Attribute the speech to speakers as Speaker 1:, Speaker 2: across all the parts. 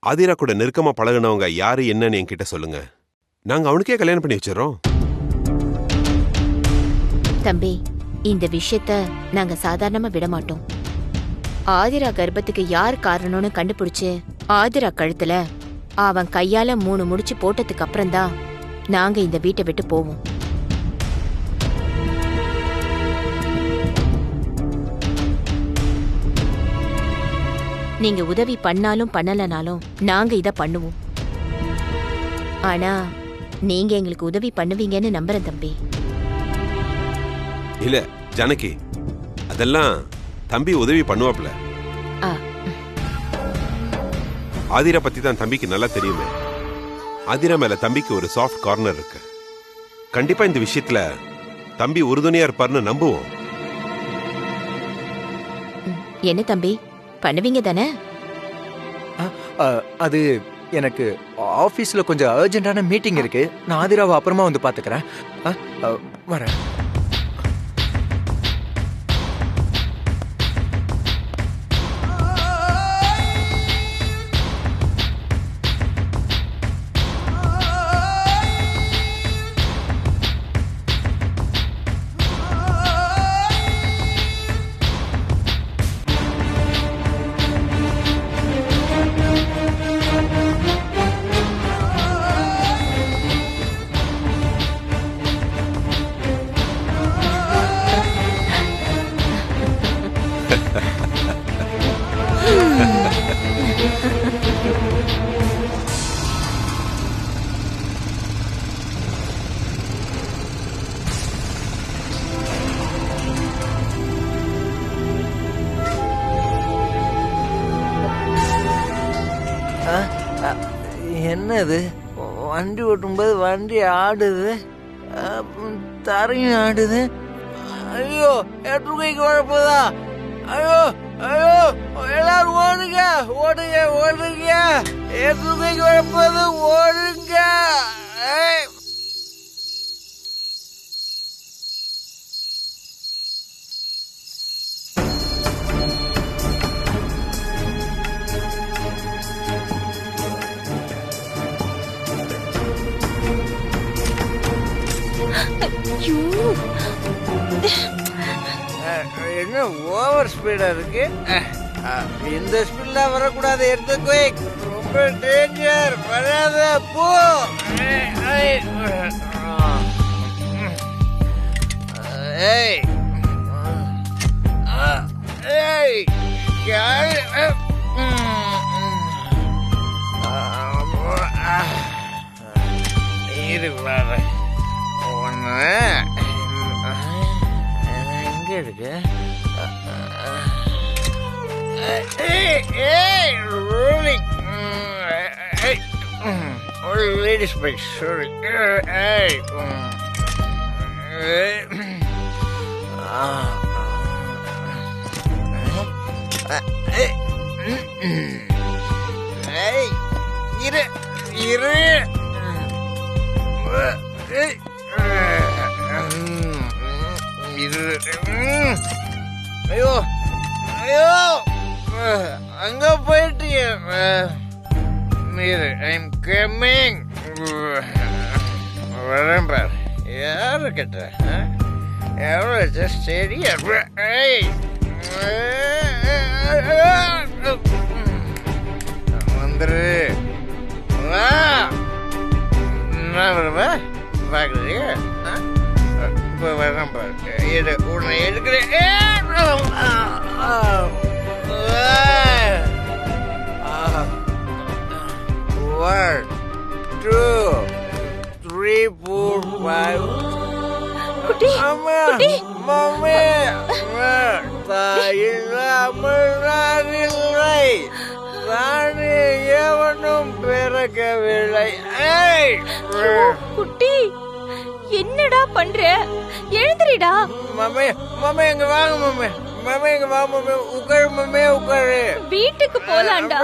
Speaker 1: ஆதிரா கூட நெருக்கமா பழகுனவங்க யாரு என்னன்னு என்கிட்ட சொல்லுங்க. நாங்க அவனுக்கே கல்யாணம் பண்ணி வச்சிடறோம்.
Speaker 2: தம்பி, இந்த விஷயத்த நாங்க சாதாரணமா விட மாட்டோம். ஆதிரா கர்ப்பத்துக்கு யார் காரணம்னு கண்டுபிடிச்சு ஆதிரா கழுத்துல அவன் கையால 3 முடிச்சு போட்டதுக்கு அப்புறம்தான் நாங்க இந்த வீட்டை விட்டு போவோம். நீங்க உதவி பண்ணாலும் பண்ணலனாலும் நாங்க இத பண்ணுவோம். ஆனா நீங்க எங்களுக்கு உதவி பண்ணுவீங்கன்னு நம்புறேன் தம்பி.
Speaker 1: இல்ல ஜானகி, அதெல்லாம் தம்பி உதவி பண்ணுவாப்ல. ஆதிரா பத்தி தான் தம்பிக்கு நல்லா தெரியுமே. ஆதிரா மேல தம்பிக்கு ஒரு சாஃப்ட் கார்னர் இருக்கு. கண்டிப்பா இந்த விஷயத்துல தம்பி உறுதுணையா இருப்பார்னு நம்புவோம்.
Speaker 2: என்ன தம்பி, பண்ணுவீங்க தானே?
Speaker 3: அது எனக்கு ஆபீஸ்ல கொஞ்சம் அர்ஜென்ட்டான மீட்டிங் இருக்கு. நான் ஆதிராவை அப்புறமா வந்து பாத்துக்கிறேன். வரேன். என்னது, வண்டி ஓட்டும்போது வண்டி ஆடுது, தரையும் ஆடுது. ஐயோ, எட்டுக்கைக்கு குழப்பதா? ஐயோ ஐயோ, எல்லாரும் ஓடுங்க ஓடுங்க ஓடுங்க, எட்டுக்கைக்கு குழப்பது, ஓடுங்க. என்ன ஓவர் ஸ்பீடா இருக்கு? இந்த ஸ்பீட்ல வரக்கூடாது. எடுத்துக்கோ, ரொம்ப டேஞ்சர். வராத போ. ஏய் ஏய், இரு வர ஒன்று எங்க இருக்கு? Ladies bike. சாரி. இரு இரு. ஐயோ ஐயோ, அங்க போயிட்டீங்க. I'm coming. வரேன் பார். யாரு கேட்ட? எவ்வளோ ஜஸ்ட் சரி. வந்துரு. என்ன வருவா பார்க்குறீங்க? இப்போ வரேன் பாரு. உன்னை எடுக்கிறேன். 1 2 3 4 5.
Speaker 2: குட்டி, குட்டி.
Speaker 3: மம்மி, தாயில்லாமல் நான் இல்லை. தானே எவனும் பிறக்கவில்லை.
Speaker 2: குட்டி, என்னடா பண்ற? எழுந்திரிடா.
Speaker 3: மம்மி மம்மி எங்க வாங்க மம்மி. மம்மி எங்க வா மம்மி. உட்காரு மம்மி உட்காரு.
Speaker 2: வீட்டுக்கு போலாம்டா.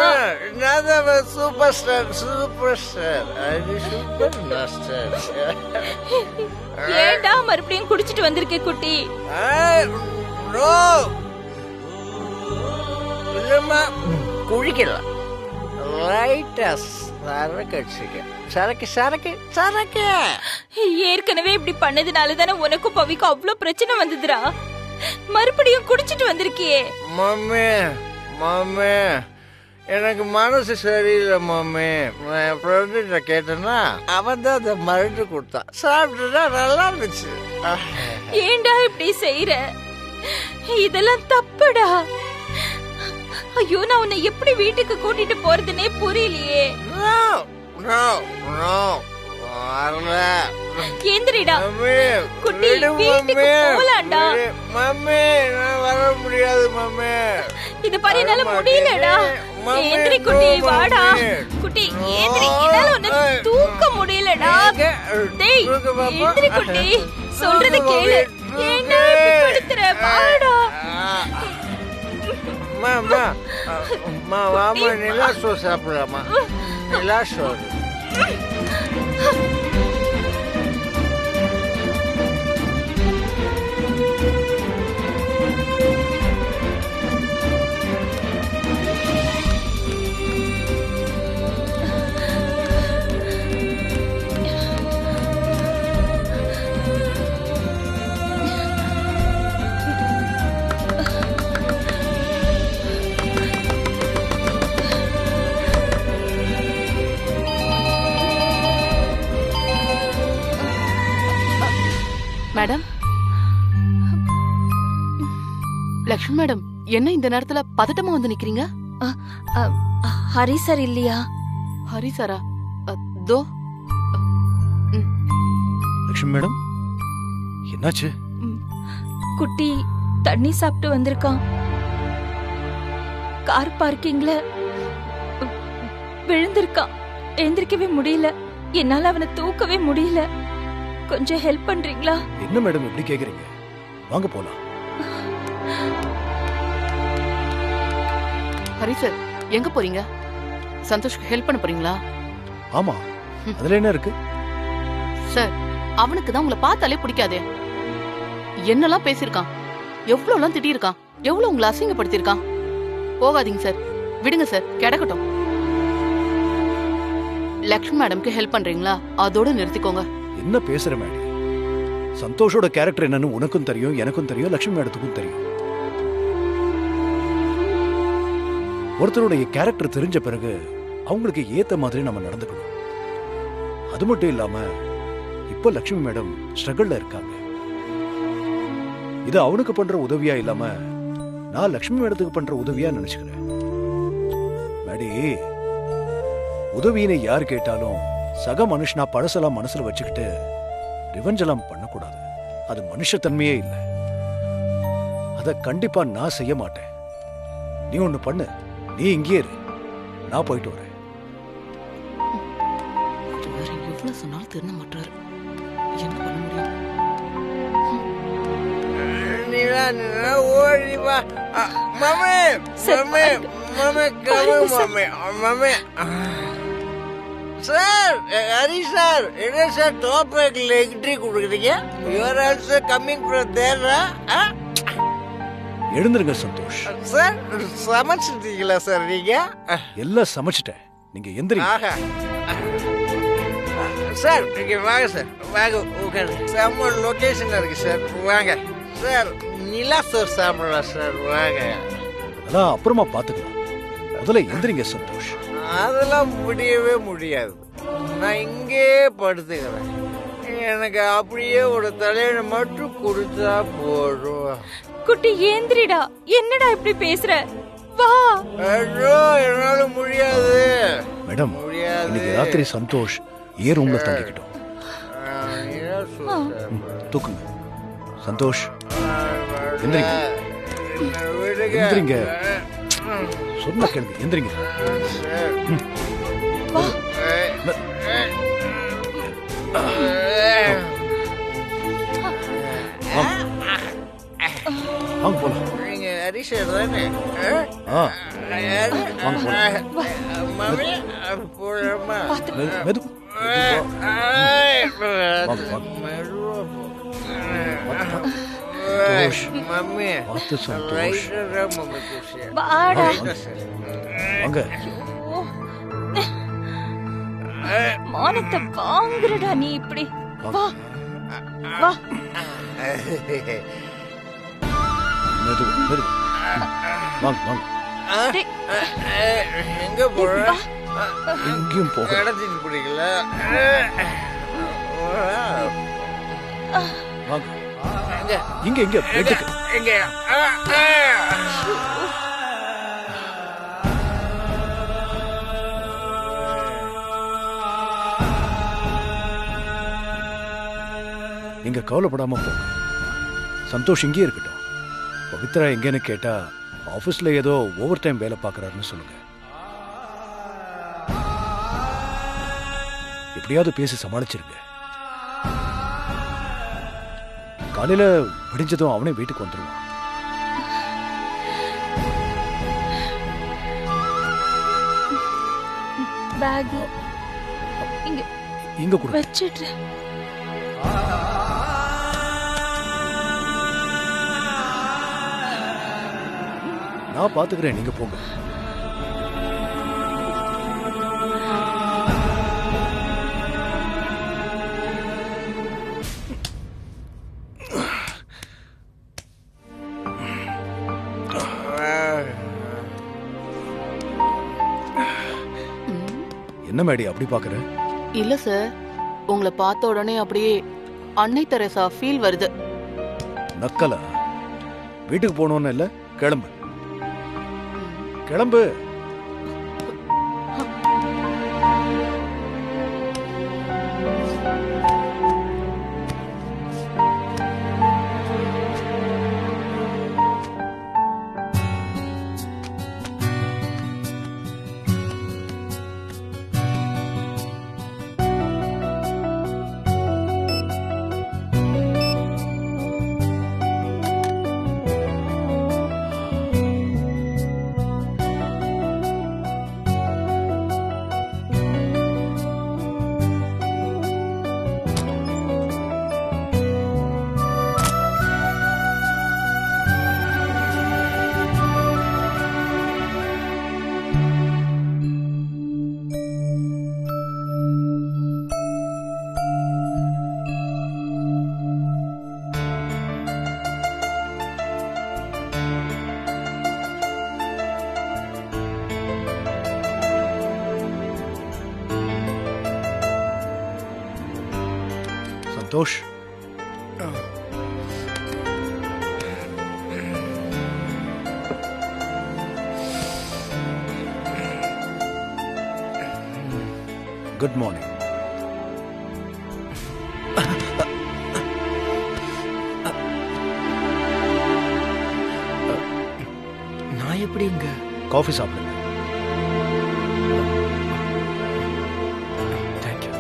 Speaker 3: நான் தான் சூப்பர் ஸ்டார். Super star. அது சூப்பர் மாஸ்டர்.
Speaker 2: ஏடா மறுபடியும் குடிச்சிட்டு வந்திருக்கே குட்டி?
Speaker 3: நோ இல்லம்மா, குழிக்கலாம். லைட்டா சரக்கு அடிச்சுக்க. சரக்கு சரக்கு சரக்கு.
Speaker 4: ஏற்கனவே இப்படி பண்ணதுனால தானே உனக்கும் பவிக்கும் அவ்வளவு பிரச்சனை வந்ததுடா. மறுபடியும் குடிச்சிட்டு வந்திருக்கியே.
Speaker 3: மம்மி மம்மி எனக்கு மனசு சரியில்லை மம்மி. நான் என் ஃப்ரெண்ட கேட்டேன்னா அவன் தான் அதை மருந்து கொடுத்தான். சாப்பிட்டுதான் நல்லா இருந்துச்சு.
Speaker 4: ஏண்டா இப்படி செய்யற? இதெல்லாம் தப்புடா. ஐயோ, நான் உன்னை எப்படி வீட்டுக்கு கூட்டிட்டு போறதுன்னே புரியலையே. கேந்திரிடா குட்டி, வீட்டுக்கு போலாம்டா.
Speaker 3: மம்மி நான் வர முடியாது மம்மி.
Speaker 4: இது பாரு, என்னால முடியலடா. ஏந்திரி குட்டி, வாடா குட்டி, ஏந்திரி. என்னால உன்னை தூக்க முடியலடா. டேய் ஏந்திரி குட்டி, சொல்றது கேளு. ஏண்டா இப்படி படுத்துற? வாடா.
Speaker 3: வாமா நிலா சோ சாப்பிடலாமா? நிலா சோறு.
Speaker 5: மேடம், லக்ஷ்மி மேடம், என்ன இந்த நேரத்துல பதட்டமா வந்து நிக்கிறீங்க?
Speaker 4: ஹரி சார் இல்லையா?
Speaker 5: ஹரி சாரா? தோ.
Speaker 6: லக்ஷ்மி மேடம், என்னாச்சு?
Speaker 4: குட்டி தண்ணி சாப்பிட்டு வந்திருக்கான். கார் பார்க்கிங்ல விழுந்திருக்கான். எழுந்திருக்கவே முடியல. என்னால அவனை தூக்கவே முடியல. கொஞ்சம் ஹெல்ப் பண்றீங்களா?
Speaker 6: என்ன மேடம் இப்படி கேக்குறீங்க? வாங்க போலாம்.
Speaker 5: ஹரி சார், எங்க போறீங்க? சந்தோஷ்க்கு ஹெல்ப் பண்ண போறீங்களா?
Speaker 6: ஆமா, அதுல என்ன இருக்கு?
Speaker 5: சார், அவனுக்கு தான் உங்களை பார்த்தாலே பிடிக்காதே. என்னெல்லாம் பேசியிருக்கான், எவ்வளவுலாம் திட்டியிருக்கான், எவ்வளவு உங்களை அசிங்கப்படுத்தியிருக்கான். போகாதீங்க சார், விடுங்க சார், கிடக்கட்டும். லக்ஷ்மி மேடம்க்கு ஹெல்ப் பண்றீங்களா? அதோட நிறுத்திக்கோங்க.
Speaker 6: என்ன பேசுற மேடம்? சந்தோஷோட கேரக்டர் என்னன்னு உனக்கும் தெரியும், எனக்கும் தெரியும், லட்சுமி மேடத்துக்கும் தெரியும். ஒருத்தருடைய கேரக்டர் தெரிஞ்ச பிறகு அவங்களுக்கு ஏத்த மாதிரி நம்ம நடந்துக்கணும். அது மட்டும் இல்லாம இப்ப லட்சுமி மேடம் ஸ்ட்ரகிள்ல இருக்காங்க. இது அவனுக்கு பண்ற உதவியா இல்லாம நான் லட்சுமி மேடத்துக்கு பண்ற உதவியா நினைச்சுக்கிறேன். மேடி, உதவியினை யார் கேட்டாலும் சக மனுஷனா பழசெல்லாம் மனசுல வச்சுக்கிட்டு ரிவெஞ்செல்லாம் பண்ணக்கூடாது. அது மனுஷத்தன்மையே இல்லை. அத கண்டிப்பா நான் செய்ய மாட்டேன். நீ ஒண்ணு பண்ணு, நீ இங்கே இரு, நான் போயிட்டு வரேன்.
Speaker 5: எவ்வளவு சொன்னாலும் திருந்த மாட்டாரு. என்ன பண்ண முடியும்?
Speaker 3: ஓடி வா மாமே. மாமே மாமே மாமே மாமே. சார், ஹரி சார், என்ன சார் டாப் ரேக்ல என்ட்ரி கொடுக்குறீங்க? You are also coming from there.
Speaker 6: எழுந்துருங்க சந்தோஷ்.
Speaker 3: சார், சமைச்சிட்டீங்களா சார் நீங்க?
Speaker 6: எல்லாம் சமைச்சிட்டேன், நீங்க எந்திரிங்க.
Speaker 3: சார் நீங்க வாங்க சார், வாங்க உட்காரு. செம்ம லொகேஷன்ல இருக்கு சார், வாங்க சார். நிலா சோர் சாப்பிடலாம் சார், வாங்க.
Speaker 6: அதெல்லாம் அப்புறமா பாத்துக்கலாம், முதல்ல எந்திரிங்க சந்தோஷ்.
Speaker 3: அதெல்லாம் முடியவே முடியாது. நான் இங்கே படுத்துக்கிறேன். எனக்கு அப்படியே ஒரு தலையில மட்டும் கொடுத்தா போதும்.
Speaker 4: குட்டி ஏந்திரிடா. என்னடா இப்படி பேசுற? வா.
Speaker 3: ஐயோ, என்னால முடியாது
Speaker 6: மேடம்.
Speaker 3: முடியாது.
Speaker 6: இன்னைக்கு ராத்திரி சந்தோஷ் ஏ ரூம்ல தங்கிக்கிட்டோம். தூக்குங்க சந்தோஷ். எந்திரிங்க எந்திரிங்க, சொன்ன கேளுங்க, எந்திரிங்க. வாங்க போலாம்.
Speaker 3: நீங்க ஹரிஷர் தானே?
Speaker 6: வாங்க போலாம்.
Speaker 3: மாமி போலாமா?
Speaker 6: மெது
Speaker 3: மம்மி
Speaker 6: பார்த்து சந்தோஷ்.
Speaker 4: வாடா.
Speaker 6: வாங்க.
Speaker 4: மானத்தை வாங்குறடா நீ இப்படி. வா வா.
Speaker 6: மெது மெது வாங்க வாங்க.
Speaker 4: டேய்,
Speaker 3: எங்க போற?
Speaker 4: வா.
Speaker 6: எங்கேயும் போக
Speaker 3: இடத்துக்கு பிடிக்கல.
Speaker 6: வாங்க. இங்க இங்க பெட்டுக்கு.
Speaker 3: எங்க?
Speaker 6: நீங்க கவலைப்படாம போங்க. சந்தோஷ் இங்கே இருக்கட்டும். பவித்ரா எங்கன்னு கேட்டா ஆபீஸ்ல ஏதோ ஓவர் டைம் வேலை பார்க்கறாருன்னு சொல்லுங்க. எப்படியாவது பேசி சமாளிச்சிருங்க. காலையில விடிஞ்சதும் அவனே வீட்டுக்கு வந்துருவான்.
Speaker 4: பேக் இங்க
Speaker 6: இங்க கூட
Speaker 4: வச்சிட்டு.
Speaker 6: நான் பாத்துக்கிறேன், நீங்க போங்க. என்ன மேடி அப்படி பாக்குற?
Speaker 5: இல்ல சார், உங்களை பார்த்த உடனே அப்படியே அன்னை தெரசா ஃபீல் வருது.
Speaker 6: நக்கலா? வீட்டுக்கு போகணும்னு இல்ல, கிளம்பு கிளம்பு. Santhosh, good morning.
Speaker 7: நான் எப்படி இங்க?
Speaker 6: காஃபி சாப்பிடுங்க.
Speaker 7: தேங்க்யூ.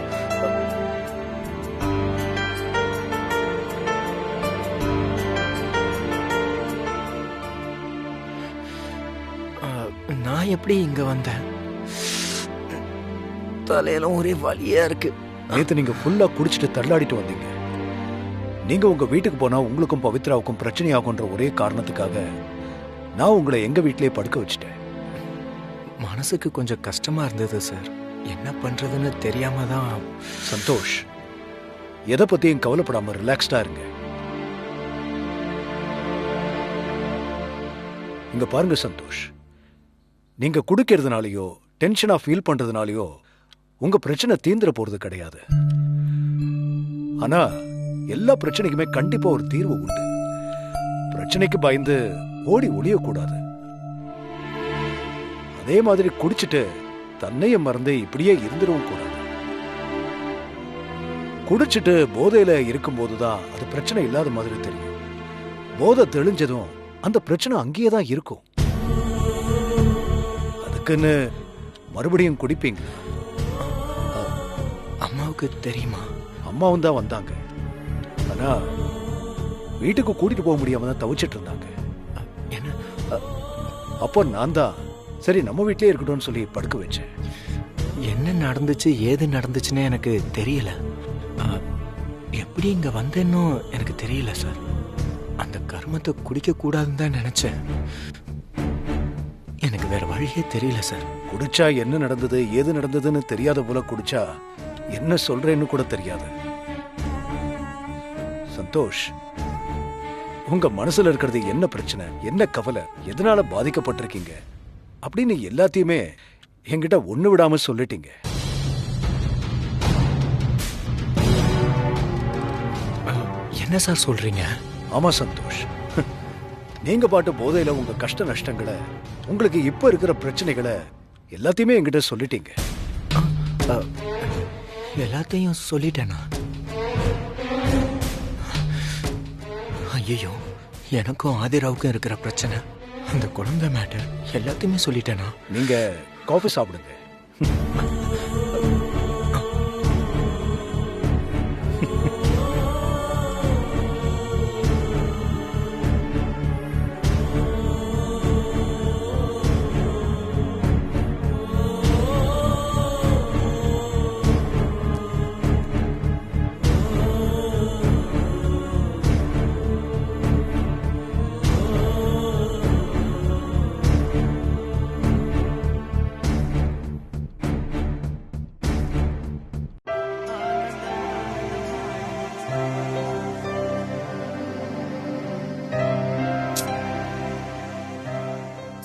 Speaker 7: நான் எப்படி இங்க வந்தேன்? தலையெல்லாம் ஒரே வலியா இருக்கு.
Speaker 6: நேத்து நீங்க ஃபுல்லா குடிச்சிட்டு தள்ளாடிட்டு வந்தீங்க. நீங்க உங்க வீட்டுக்கு போனா உங்களுக்கும் பவித்ராவுக்கும் பிரச்சனையாகுன்ற ஒரே காரணத்துக்காக நான் உங்களை எங்க வீட்டிலேயே படுக்க வச்சுட்டேன்.
Speaker 7: மனசுக்கு கொஞ்சம் கஷ்டமா இருந்தது சார். என்ன பண்றதுன்னு தெரியாம தான்.
Speaker 6: சந்தோஷ், எதை பத்தியும் கவலைப்படாம ரிலாக்ஸ்டா இருங்க. இங்க பாருங்க சந்தோஷ், நீங்க குடிக்கிறதுனாலயோ டென்ஷனா ஃபீல் பண்றதுனாலயோ உங்க பிரச்சனை தீந்துற போறது கிடையாது. ஆனா எல்லா பிரச்சனைக்குமே கண்டிப்பா ஒரு தீர்வு உண்டு. பிரச்சனைக்கு பயந்து ஓடி ஒளியக்கூடாது. அதே மாதிரி குடிச்சிட்டு தன்னையும் மறந்து இப்படியே இருந்துடவும் கூடாது. குடிச்சிட்டு போதையில இருக்கும்போதுதான் அது பிரச்சனை இல்லாத மாதிரி தெரியும். போதை தெளிஞ்சதும் அந்த பிரச்சனை அங்கேயே தான் இருக்கும். அதுக்குன்னு மறுபடியும் குடிப்பீங்க?
Speaker 7: அம்மாவுக்கு தெரியுமா?
Speaker 6: அம்மாவும் தான் வந்தாங்க. ஆனா வீட்டுக்கு கூட்டிட்டு போக முடியாம தான் தவிச்சிட்டு இருந்தாங்க.
Speaker 7: என்ன?
Speaker 6: அப்போ நான் தான் சரி நம்ம வீட்டிலே இருக்கட்டும்னு சொல்லி படுக்க வச்சேன்.
Speaker 7: என்ன நடந்துச்சு ஏது நடந்துச்சுன்னு எனக்கு தெரியல. எப்படி இங்க வந்தேன்னு எனக்கு தெரியல சார். அந்த கர்மத்தை குடிக்க கூடாதுன்னு தான் நினைச்சேன். எனக்கு வேற வழியே தெரியல சார்.
Speaker 6: குடிச்சா என்ன நடந்தது ஏது நடந்ததுன்னு தெரியாத போல குடிச்சா என்ன சொல்றேன்னு கூட தெரியாது. சந்தோஷ், உங்க மனசுல இருக்கிறது என்ன பிரச்சனை, என்ன கவலை, எதனால பாதிக்கப்பட்டிருக்கீங்க அப்படின்னு எல்லாத்தையுமே என்கிட்ட ஒண்ணு விடாம சொல்லிட்டீங்க.
Speaker 7: என்ன சார் சொல்றீங்க?
Speaker 6: ஆமா சந்தோஷ், நீங்க பாட்டு போதையில உங்க கஷ்ட நஷ்டங்களை, உங்களுக்கு இப்ப இருக்கிற பிரச்சனைகளை எல்லாத்தையுமே என்கிட்ட சொல்லிட்டீங்க.
Speaker 7: எல்லாத்தையும் சொல்லிட்டேனா? ஐயோ, எனக்கும் ஆதிராவுக்கும் இருக்கிற பிரச்சனை, அந்த குழந்தை மேட்டர் எல்லாத்தையுமே சொல்லிட்டேனா?
Speaker 6: நீங்க காஃபி சாப்பிடுங்க.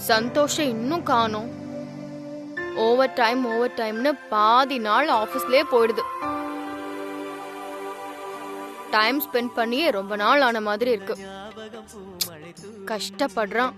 Speaker 4: சந்தோஷம் இன்னும் காணோம். ஓவர் டைம்னு பாதி நாள் ஆபீஸ்லயே போயிடுது. டைம் ஸ்பெண்ட் பண்ணியே ரொம்ப நாள் ஆன மாதிரி இருக்கு. கஷ்டப்படுறான்.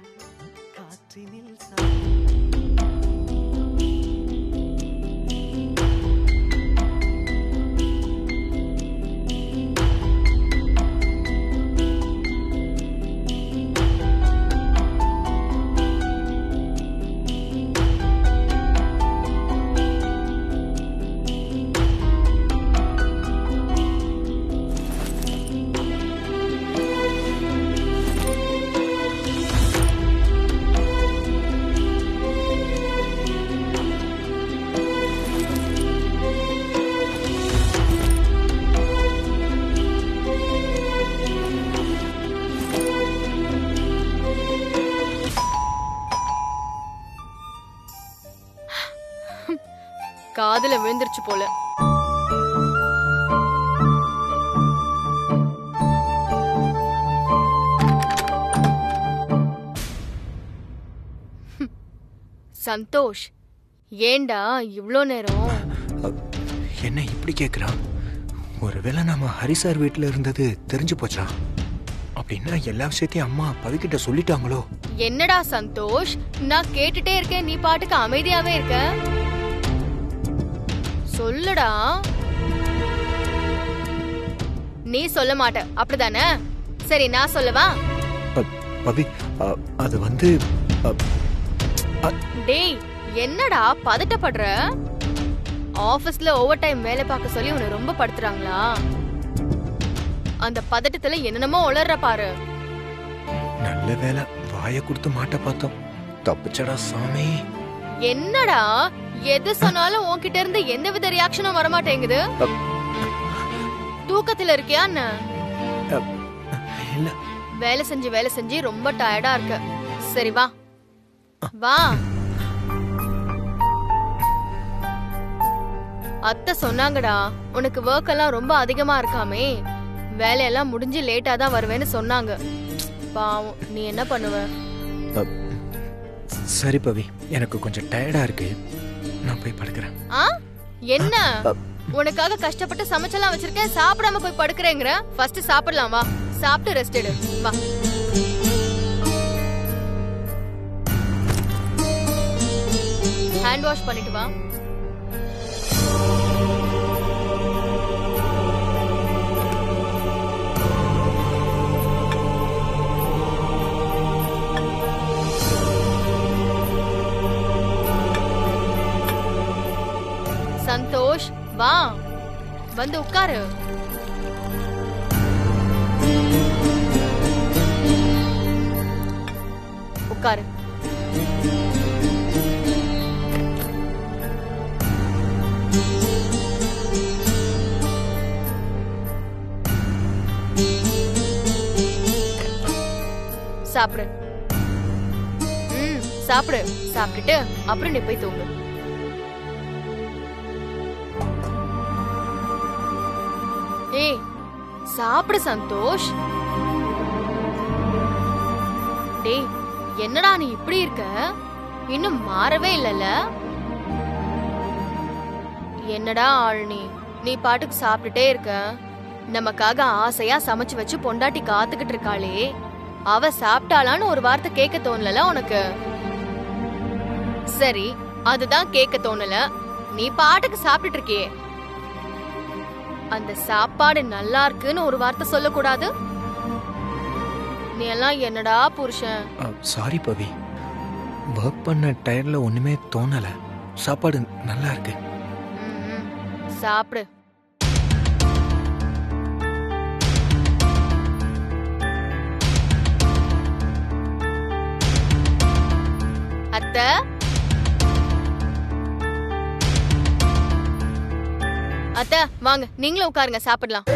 Speaker 4: காதுல விழுந்துருச்சு போல. சந்தோஷ், ஏண்டா இவ்ளோ நேரம்?
Speaker 7: என்ன இப்படி கேக்குறான்? ஒருவேளை நாம ஹரிசார் வீட்டுல இருந்தது தெரிஞ்சு போச்சா? அப்படின்னா எல்லா விஷயத்தையும் அம்மா பவிக்கிட்ட சொல்லிட்டாங்களோ?
Speaker 4: என்னடா சந்தோஷ், நான் கேட்டுட்டே இருக்கேன், நீ பாட்டுக்கு அமைதியாவே இருக்க. சொல்லுடா. நீ சொல்ல மாட்ட அப்படிதானே? சரி, நான் சொல்லவா?
Speaker 7: பவி, அது வந்து
Speaker 4: டேய், என்னடா பதட்டப்படுற? ஆபீஸ்ல ஓவர் டைம் வேலை பார்க்க சொல்லி உன்னை ரொம்ப படுத்துறாங்களா? அந்த பதட்டத்துல என்னென்னமோ உளற பாரு.
Speaker 7: நல்ல வேலை வாயை கொடுத்து மாட்ட பார்த்தோம். தப்பிச்சடா சாமி.
Speaker 4: என்னடா எது சொன்னாலும் உன்கிட்ட இருந்து எந்த வித ரியாக்ஷனும் வர மாட்டேங்குது. தூக்கத்துல இருக்கியா?
Speaker 7: இல்ல,
Speaker 4: வேலை செஞ்சு ரொம்ப டயர்டா இருக்க. சரி வா வா. அத்தை சொன்னாங்கடா, உனக்கு ஒர்க் எல்லாம் ரொம்ப அதிகமா இருக்காமே, வேலையெல்லாம் முடிஞ்சு லேட்டா தான் வருவேன்னு சொன்னாங்க. பாவம், நீ என்ன பண்ணுவ?
Speaker 7: சரி பவி, எனக்கு கொஞ்சம் டயர்டா இருக்கு, நான் போய் படுக்கிறேன்.
Speaker 4: என்ன உனக்காக கஷ்டப்பட்டு சமைச்செல்லாம் வச்சிருக்கேன், சாப்பிடாம போய் படுக்கிறேங்கிற? ஃபர்ஸ்ட் சாப்பிடலாம், வா. சாப்பிட்டு ரெஸ்ட் எடு, வா. ஹேண்ட் வாஷ் பண்ணிட்டு வா. சந்தோஷ், வா, வந்து உட்காரு. உட்காரு. சாப்பிடு. சாப்பிடு. சாப்பிட்டுட்டு அப்புறம் நீ போய் தூங்கு. சாப்பிடு சந்தோஷ். டேய் என்னடா நீ இப்படி இருக்க? இன்னும் மாறவே இல்லல. என்னடா ஆள் நீ பாட்டுக்கு சாப்பிட்டுட்டே இருக்க. நமக்காக ஆசையா சமைச்சு வச்சு பொண்டாட்டி காத்துக்கிட்டு இருக்காளே, அவ சாப்பிட்டாளான்னு ஒரு வார்த்தை கேட்க தோணல உனக்கு? சரி, அதுதான் கேட்க தோணல. நீ பாட்டுக்கு சாப்பிட்டுட்டு இருக்கியே, அந்த சாப்பாடு நல்லா இருக்குன்னு ஒரு வார்த்தை சொல்லக்கூடாது? நீ எல்லாம் என்னடா புருஷன்?
Speaker 7: சாரி பவி, ஒர்க் பண்ண டயர்ல ஒண்ணுமே தோணல. சாப்பாடு நல்லா இருக்கு.
Speaker 4: சாப்பிடு. அத்தை, அத்தை வாங்க, நீங்களும் உட்காருங்க, சாப்பிடலாம்.